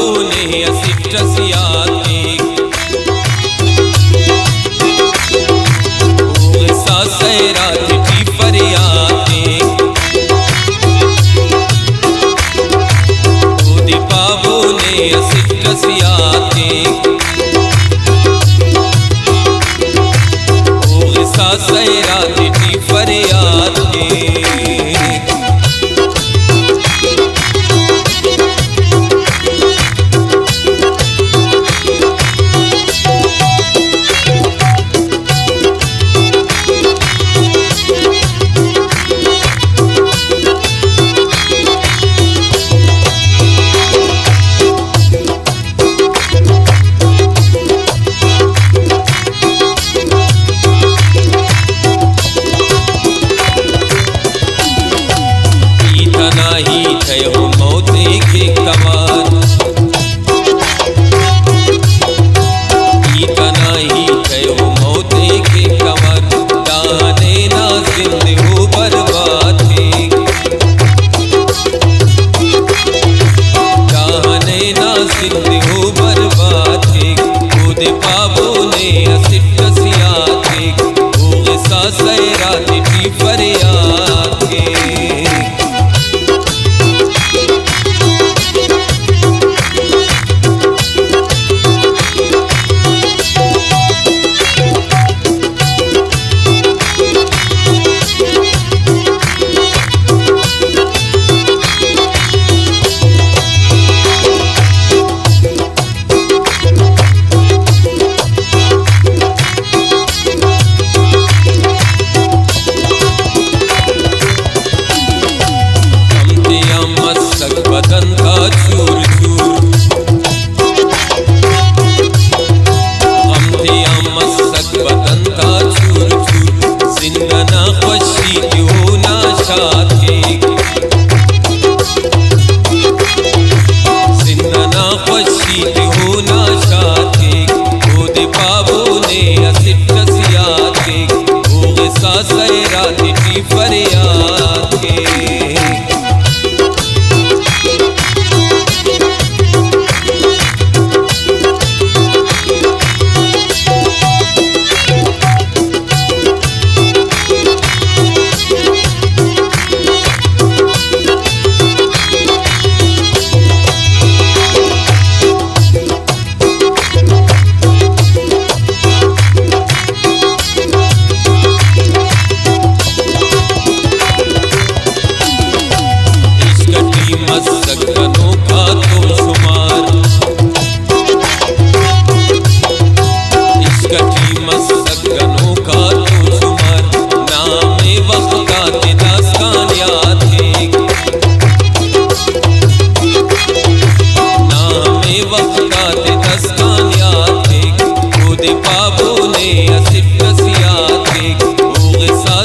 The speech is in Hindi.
बाबूने असिट सियाते सा सैरात की फरियाते खुद बाबूने असिट सियाते सा सैरात की फरियाते हो मौते के कमार इतना ही हो मौते के कमार दाने ना जिंदगी हो बर्बाद थे दाने ना जिंदगी हो बर्बाद थे खुद बाबूने असिट सियाते सा सैरात की फरियाद थे बदन का चूर चूर हम थे मस्तक बदन का चूर चूर जिंदना खुशी क्यों ना शाथे जिंदना खुशी क्यों ना शाथे खुद बाबूने असिट सियाते सा सैरात की फरियाते मस्तकनों का तुम शुमार इश्क की मस्तकनों का तुम शुमार नामे वक्त का दास्तान याद है नामे वक्त का दास्तान याद है खुद बाबूने असिट सियाते सा